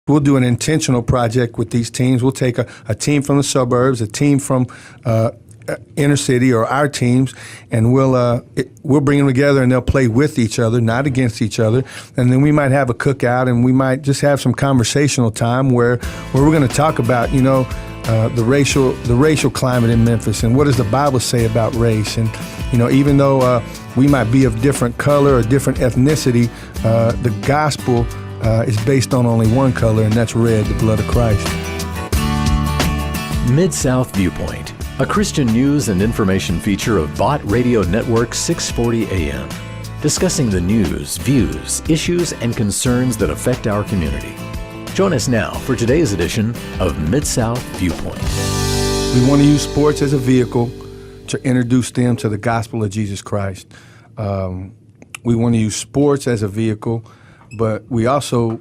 we'll do an intentional project with these teams. We'll take a team from the suburbs, a team from inner city, or our teams, and we'll bring them together, and they'll play with each other, not against each other. And then we might have a cookout, and we might just have some conversational time where we're going to talk about, the racial climate in Memphis, and what does the Bible say about race. And even though we might be of different color or different ethnicity, the gospel is based on only one color, and that's red, the blood of Christ. Mid-South Viewpoint, a Christian news and information feature of Bott Radio Network 640 AM, discussing the news, views, issues, and concerns that affect our community. Join us now for today's edition of Mid-South Viewpoint. We want to use sports as a vehicle to introduce them to the gospel of Jesus Christ. We want to use sports as a vehicle, but we also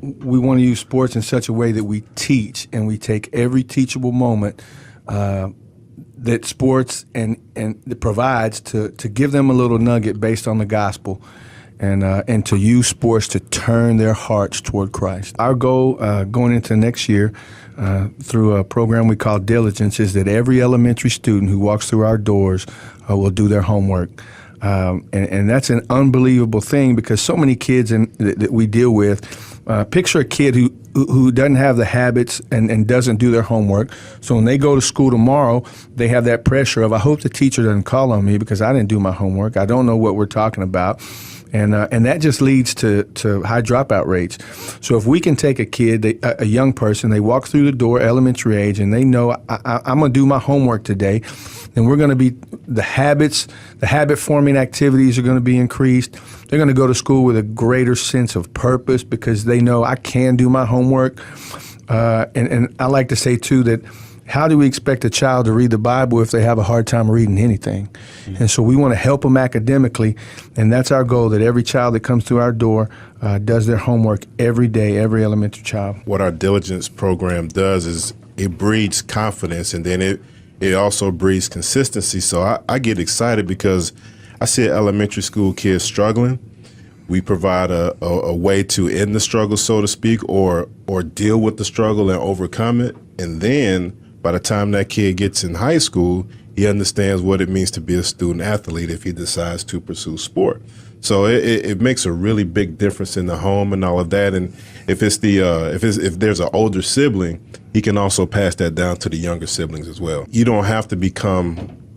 we want to use sports in such a way that we teach, and we take every teachable moment that sports and provides to give them a little nugget based on the gospel, and to use sports to turn their hearts toward Christ. Our goal going into next year through a program we call Diligence is that every elementary student who walks through our doors will do their homework. And that's an unbelievable thing, because so many kids that we deal with, picture a kid who doesn't have the habits and doesn't do their homework. So when they go to school tomorrow, they have that pressure of, I hope the teacher doesn't call on me because I didn't do my homework. I don't know what we're talking about. And that just leads to high dropout rates. So if we can take a kid, a young person, they walk through the door, elementary age, and they know, I'm going to do my homework today, then we're going to be, the habit-forming activities are going to be increased. They're going to go to school with a greater sense of purpose because they know I can do my homework. And I like to say, too, that how do we expect a child to read the Bible if they have a hard time reading anything? Mm-hmm. And so we want to help them academically, and that's our goal, that every child that comes through our door does their homework every day, every elementary child. What our Diligence program does is it breeds confidence, and then it also breeds consistency. So I get excited because I see elementary school kids struggling. We provide a way to end the struggle, so to speak, or deal with the struggle and overcome it. And then by the time that kid gets in high school, he understands what it means to be a student athlete if he decides to pursue sport. So it makes a really big difference in the home and all of that. And if there's an older sibling, he can also pass that down to the younger siblings as well. You don't have to become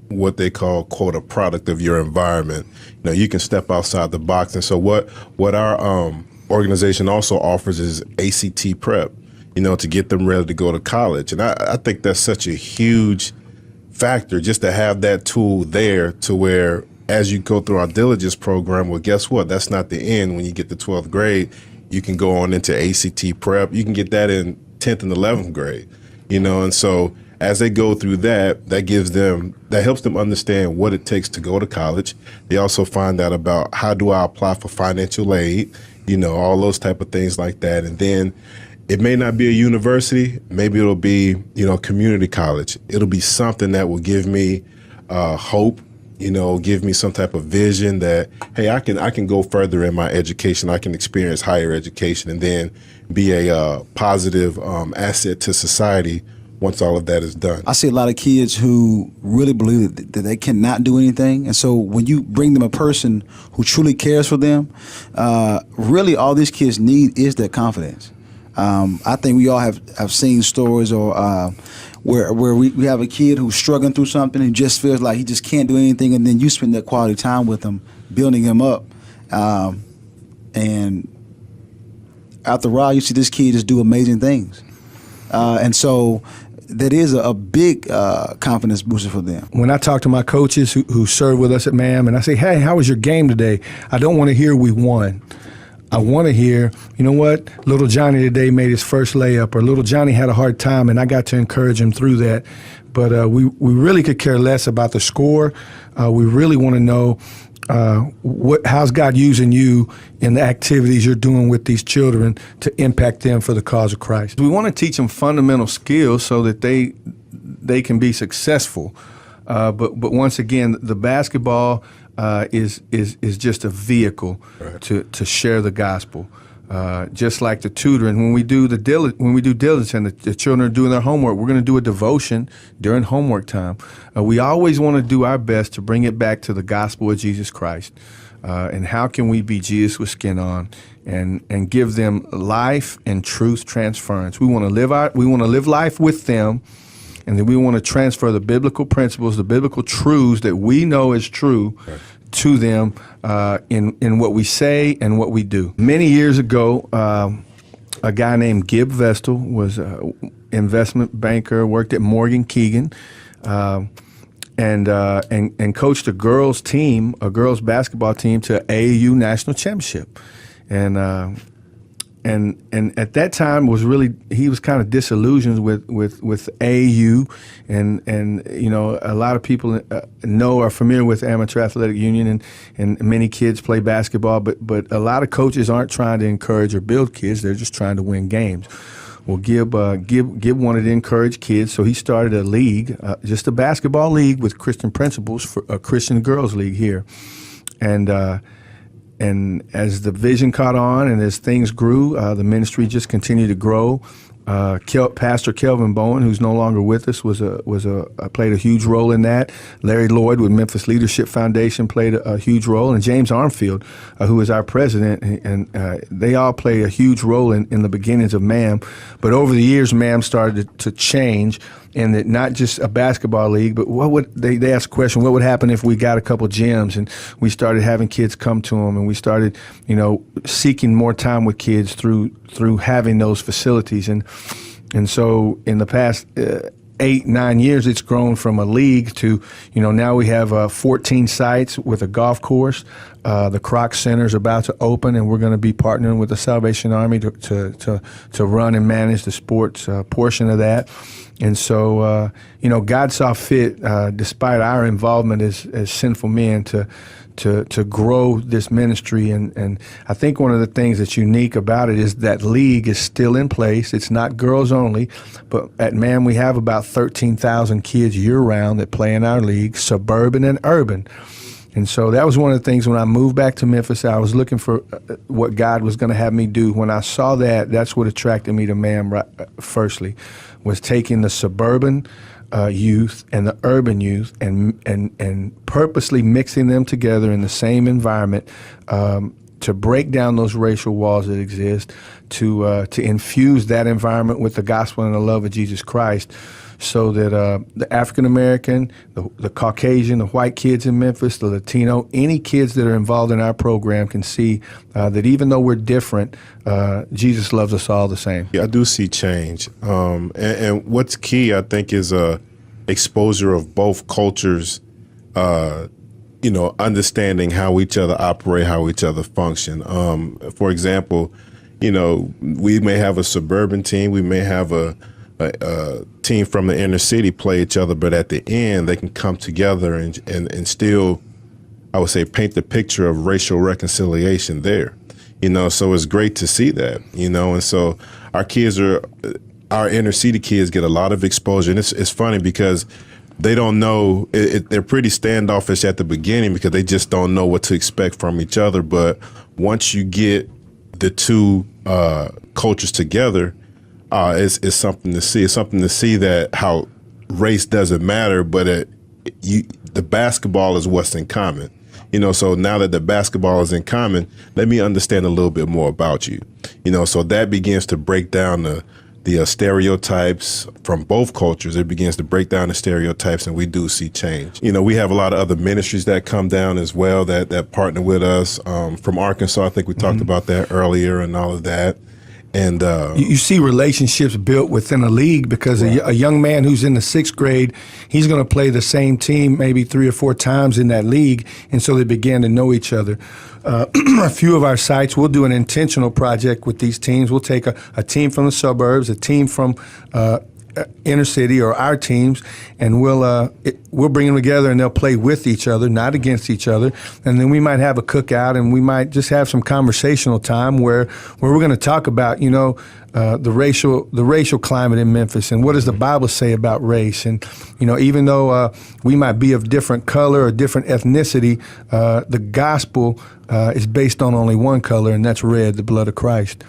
what they call, quote, a product of your environment. You can step outside the box. And so what our organization also offers is ACT prep, to get them ready to go to college. And I think that's such a huge factor, just to have that tool there, to where as you go through our Diligence program, well, guess what? That's not the end. When you get to 12th grade, you can go on into ACT prep. You can get that in 10th and 11th grade, and so as they go through that helps them understand what it takes to go to college. They also find out about, how do I apply for financial aid, all those type of things like that. And then it may not be a university, maybe it'll be, community college. It'll be something that will give me hope, give me some type of vision that, hey, I can go further in my education. I can experience higher education and then be a positive asset to society once all of that is done. I see a lot of kids who really believe that they cannot do anything. And so when you bring them a person who truly cares for them, really all these kids need is that confidence. I think we all have seen stories or where we have a kid who's struggling through something and just feels like he just can't do anything, and then you spend that quality time with him, building him up. And after a while, you see this kid just do amazing things. And so that is a big confidence booster for them. When I talk to my coaches who serve with us at MAM, and I say, hey, how was your game today? I don't want to hear we won. I want to hear, you know what, little Johnny today made his first layup, or little Johnny had a hard time and I got to encourage him through that. But we really could care less about the score. We really want to know how's God using you in the activities you're doing with these children to impact them for the cause of Christ. We want to teach them fundamental skills so that they can be successful. But once again, the basketball is just a vehicle to share the gospel. Just like the tutoring, when we do diligence and the children are doing their homework, we're going to do a devotion during homework time. We always want to do our best to bring it back to the gospel of Jesus Christ. And how can we be Jesus with skin on, and give them life and truth transference? We want to live life with them, and then we want to transfer the biblical principles, the biblical truths that we know is true, to them in what we say and what we do. Many years ago, a guy named Gib Vestal was an investment banker, worked at Morgan Keegan, and coached a girls basketball team to AAU national championship, and at that time he was kind of disillusioned with AAU, and you know, a lot of people are familiar with Amateur Athletic Union, and many kids play basketball, but a lot of coaches aren't trying to encourage or build kids; they're just trying to win games. Well, Gib wanted to encourage kids, so he started a league, just a basketball league with Christian principles, for a Christian girls league here, and as the vision caught on and as things grew, the ministry just continued to grow. Pastor Kelvin Bowen, who's no longer with us, played a huge role in that. Larry Lloyd with Memphis Leadership Foundation played a huge role, and James Armfield, who is our president, and they all play a huge role in the beginnings of MAM. But over the years, MAM started to change, and that not just a basketball league, but they asked a question, what would happen if we got a couple gyms, and we started having kids come to them, and we started, you know, seeking more time with kids through having those facilities, and so in the past 8-9 years, it's grown from a league to, you know, now we have 14 sites with a golf course. The Kroc Center is about to open, and we're going to be partnering with the Salvation Army to run and manage the sports portion of that. And so, you know, God saw fit, despite our involvement as sinful men, to grow this ministry. And I think one of the things that's unique about it is that league is still in place. It's not girls only, but at MAM we have about 13,000 kids year-round that play in our league, suburban and urban. And so that was one of the things when I moved back to Memphis, I was looking for what God was going to have me do. When I saw that, that's what attracted me to MAM firstly, was taking the suburban youth and the urban youth and purposely mixing them together in the same environment to break down those racial walls that exist, to infuse that environment with the gospel and the love of Jesus Christ, so that the African American, the Caucasian, the white kids in Memphis, the Latino, any kids that are involved in our program can see that even though we're different, Jesus loves us all the same. Yeah, I do see change. And what's key, I think, is exposure of both cultures, you know, understanding how each other operate, how each other function. For example, you know, we may have a suburban team, we may have a team from the inner city play each other, but at the end they can come together and still, I would say, paint the picture of racial reconciliation there. You know, so it's great to see that, you know, and so our inner city kids get a lot of exposure. And it's funny because they don't know, they're pretty standoffish at the beginning because they just don't know what to expect from each other. But once you get the two cultures together, it's something to see. It's something to see that how race doesn't matter, but the basketball is what's in common. You know, so now that the basketball is in common, let me understand a little bit more about you. You know, so that begins to break down the stereotypes from both cultures. It begins to break down the stereotypes, and we do see change. You know, we have a lot of other ministries that come down as well that partner with us. From Arkansas, I think we talked about that earlier and all of that. And you see relationships built within a league because a young man who's in the 6th grade, he's going to play the same team maybe 3 or 4 times in that league, and so they begin to know each other. A few of our sites, we'll do an intentional project with these teams. We'll take a team from the suburbs, a team from inner city, or our teams, and we'll bring them together, and they'll play with each other, not against each other. And then we might have a cookout, and we might just have some conversational time where we're going to talk about, you know, the racial climate in Memphis, and what does the Bible say about race? And even though we might be of different color or different ethnicity, the gospel is based on only one color, and that's red, the blood of Christ.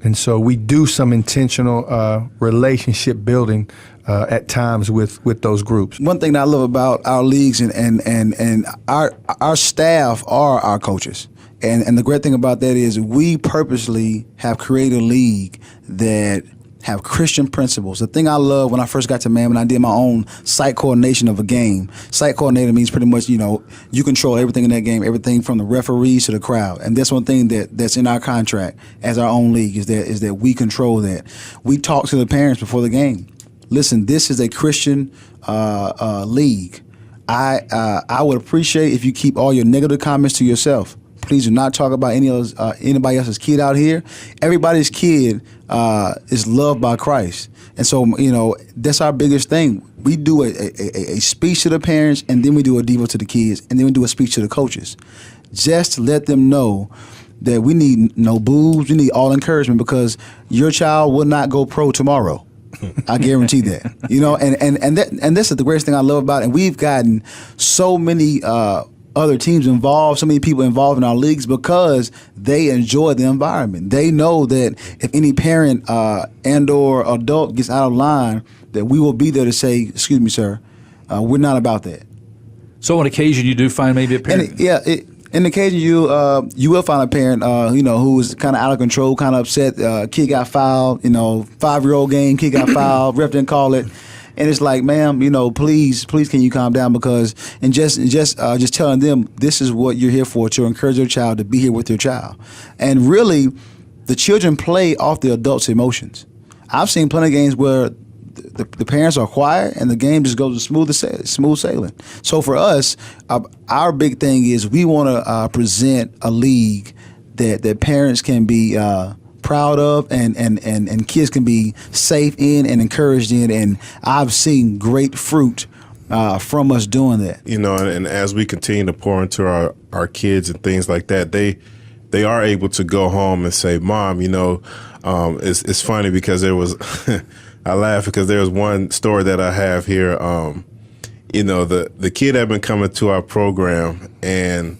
And so we do some intentional relationship building at times with those groups. One thing that I love about our leagues and our staff are our coaches. And the great thing about that is we purposely have created a league that have Christian principles. The thing I love when I first got to MAM and I did my own site coordination of a game. Site coordinator means pretty much, you control everything in that game, everything from the referees to the crowd. And that's one thing that's in our contract as our own league is that we control that. We talk to the parents before the game. Listen, this is a Christian league. I would appreciate if you keep all your negative comments to yourself. Please do not talk about anybody else's kid out here. Everybody's kid is loved by Christ. And so, that's our biggest thing. We do a speech to the parents, and then we do a devo to the kids, and then we do a speech to the coaches. Just to let them know that we need no boos, we need all encouragement, because your child will not go pro tomorrow. I guarantee that. And this is the greatest thing I love about it. And we've gotten so many other teams involved, so many people involved in our leagues because they enjoy the environment. They know that if any parent and or adult gets out of line, that we will be there to say, excuse me, sir, we're not about that. So on occasion you do find maybe a parent? In occasion you will find a parent, who is kind of out of control, kind of upset. Kid got fouled, 5-year-old game, kid got fouled, ref didn't call it. And it's like, ma'am, please can you calm down, because just telling them this is what you're here for, to encourage your child to be here with your child. And really, the children play off the adults' emotions. I've seen plenty of games where the parents are quiet and the game just goes smooth sailing. So for us, our big thing is we want to present a league that parents can be proud of and kids can be safe in and encouraged in, and I've seen great fruit from us doing that. And as we continue to pour into our kids and things like that, they are able to go home and say, Mom, it's funny because there was I laugh because there's one story that I have here. The kid had been coming to our program, and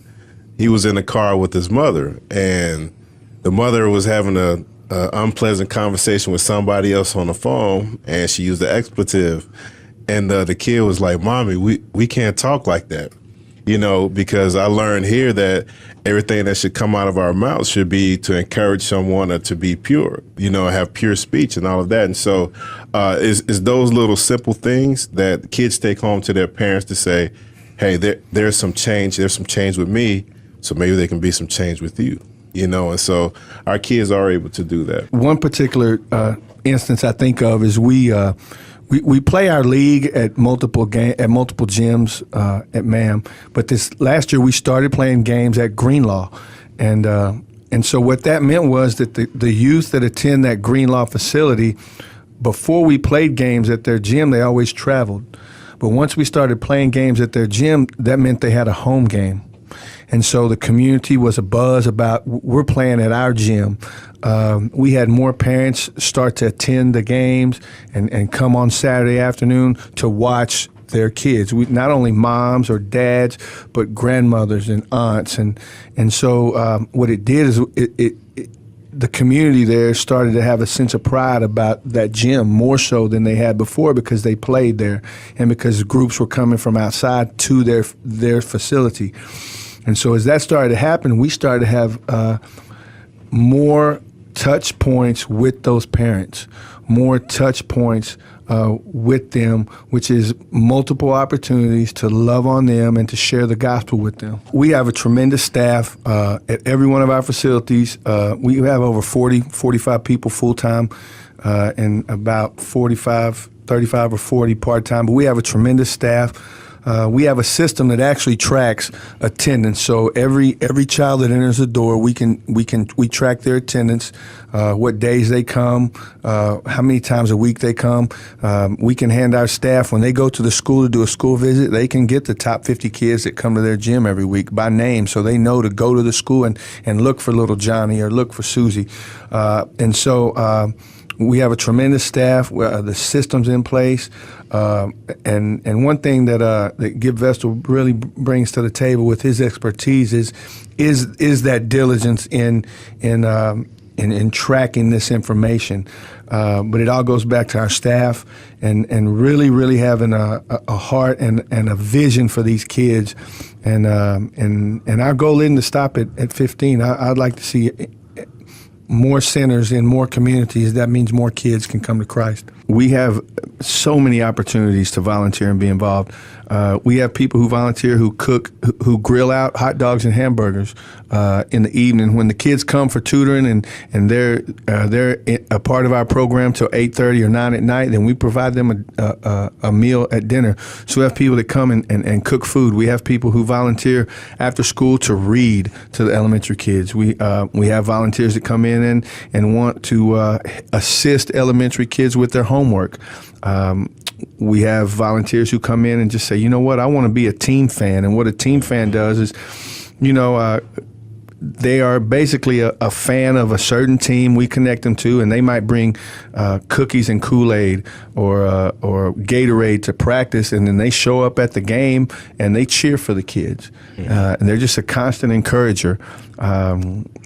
he was in the car with his mother, and the mother was having a unpleasant conversation with somebody else on the phone, and she used an expletive. And the kid was like, Mommy, we can't talk like that, because I learned here that everything that should come out of our mouths should be to encourage someone or to be pure, have pure speech and all of that. And so it's those little simple things that kids take home to their parents to say, hey, there's some change with me, so maybe there can be some change with you. And so our kids are able to do that. One particular instance I think of is we play our league at multiple gyms at MAM, but this last year we started playing games at Greenlaw, and so what that meant was that the youth that attend that Greenlaw facility, before we played games at their gym, they always traveled, but once we started playing games at their gym, that meant they had a home game. And so the community was abuzz about, we're playing at our gym. We had more parents start to attend the games and come on Saturday afternoon to watch their kids. Not only moms or dads, but grandmothers and aunts. And so what it did is the community there started to have a sense of pride about that gym, more so than they had before, because they played there and because groups were coming from outside to their facility. And so as that started to happen, we started to have more touch points with those parents, more touch points with them, which is multiple opportunities to love on them and to share the gospel with them. We have a tremendous staff at every one of our facilities. We have over 45 people full-time and about 35 or 40 part-time, but we have a tremendous staff. We have a system that actually tracks attendance. So every child that enters the door, we track their attendance, what days they come, how many times a week they come. We can hand our staff, when they go to the school to do a school visit, they can get the top 50 kids that come to their gym every week by name, so they know to go to the school and look for little Johnny or look for Susie. And so We have a tremendous staff. The system's in place, and one thing that Gib Vestal really brings to the table with his expertise is that diligence in tracking this information. But it all goes back to our staff and really having a heart and a vision for these kids, and our goal isn't to stop at 15. I'd like to see more centers in more communities. That means more kids can come to Christ. We have so many opportunities to volunteer and be involved. We have people who volunteer, who cook, who grill out hot dogs and hamburgers in the evening when the kids come for tutoring, and they're a part of our program till 8:30 or 9 at night. Then we provide them a meal at dinner. So we have people that come and cook food. We have people who volunteer after school to read to the elementary kids. We have volunteers that come in and want to assist elementary kids with their homework. We have volunteers who come in and just say, you know what, I want to be a team fan. And what a team fan does is, they are basically a fan of a certain team we connect them to, and they might bring cookies and Kool-Aid or Gatorade to practice, and then they show up at the game and they cheer for the kids. And they're just a constant encourager.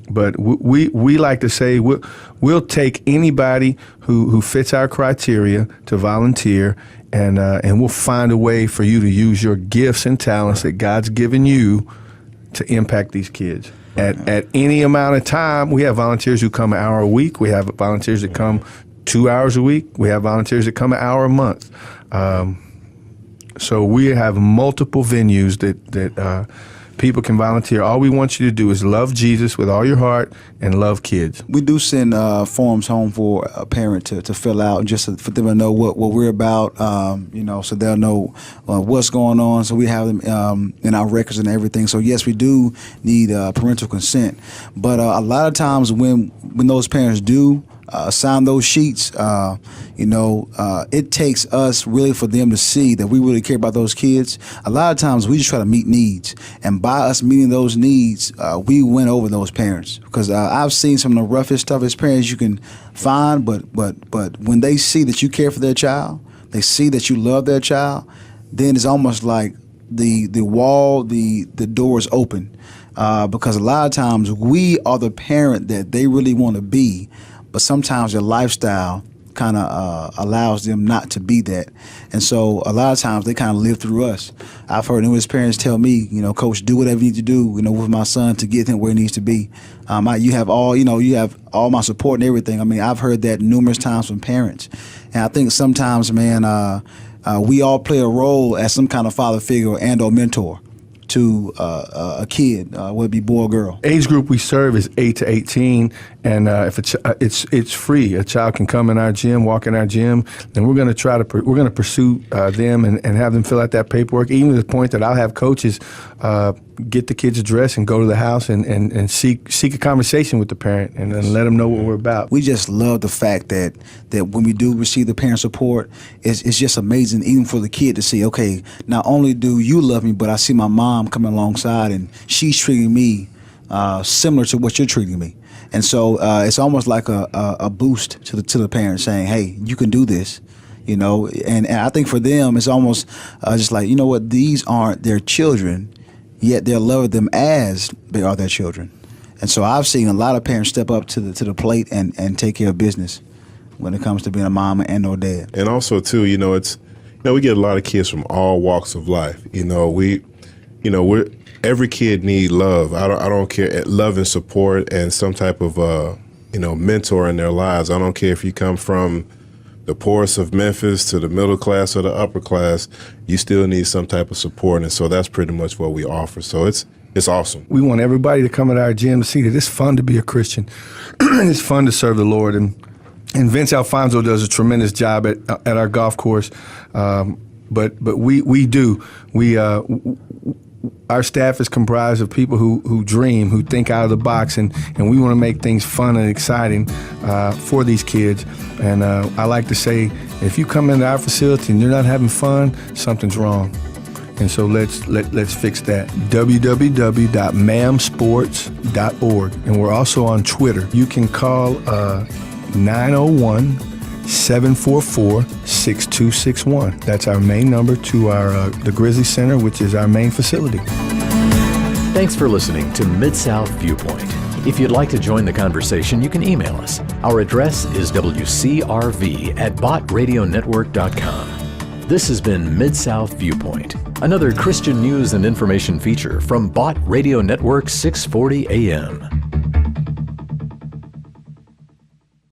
But we like to say we'll take anybody who fits our criteria to volunteer, and we'll find a way for you to use your gifts and talents that God's given you to impact these kids. At any amount of time. We have volunteers who come an hour a week. We have volunteers that come 2 hours a week. We have volunteers that come an hour a month. So we have multiple venues that people can volunteer. All we want you to do is love Jesus with all your heart and love kids. We do send forms home for a parent to fill out, just for them to know what we're about, so they'll know what's going on. So we have them in our records and everything. So yes, we do need parental consent. But a lot of times when those parents do sign those sheets, it takes us really for them to see that we really care about those kids. A lot of times we just try to meet needs, and by us meeting those needs, we win over those parents. Because I've seen some of the roughest, toughest parents you can find, but when they see that you care for their child, they see that you love their child, then it's almost like the door is open. Because a lot of times we are the parent that they really want to be, but sometimes their lifestyle kind of allows them not to be that. And so a lot of times they kind of live through us. I've heard his parents tell me, Coach, do whatever you need to do, with my son to get him where he needs to be. You have all my support and everything. I mean, I've heard that numerous times from parents. And I think sometimes, man, we all play a role as some kind of father figure and or mentor to a kid, whether it be boy or girl. Age group we serve is 8 to 18, and if it's free. A child can come in our gym, walk in our gym, and we're going to pursue them and have them fill out that paperwork, even to the point that I'll have coaches get the kid's address and go to the house and seek a conversation with the parent and then let them know what we're about. We just love the fact that when we do receive the parent support, it's just amazing, even for the kid to see, okay, not only do you love me, but I see my mom coming alongside and she's treating me similar to what you're treating me. And so it's almost like a boost to the parent saying, hey, you can do this. And I think for them, it's almost just like, these aren't their children, yet they're loving them as they are their children. And so I've seen a lot of parents step up to the plate and take care of business when it comes to being a mom and or dad. And also too, it's we get a lot of kids from all walks of life. Every kid need love. I don't care, love and support and some type of mentor in their lives. I don't care if you come from the poorest of Memphis to the middle class or the upper class, you still need some type of support. And so that's pretty much what we offer. So it's awesome. We want everybody to come at our gym to see that it's fun to be a Christian. It's fun to serve the Lord. And Vince Alfonso does a tremendous job at our golf course. But we do. Our staff is comprised of people who dream, who think out of the box, and we want to make things fun and exciting for these kids. And I like to say, if you come into our facility and you're not having fun, something's wrong. And so let's fix that. www.mamsports.org. And we're also on Twitter. You can call 901-744-6261. That's our main number to our the Grizzly Center, which is our main facility. Thanks for listening to Mid-South Viewpoint. If you'd like to join the conversation, you can email us. Our address is wcrv@botradionetwork.com. This has been Mid-South Viewpoint, another Christian news and information feature from Bot Radio Network 640 AM.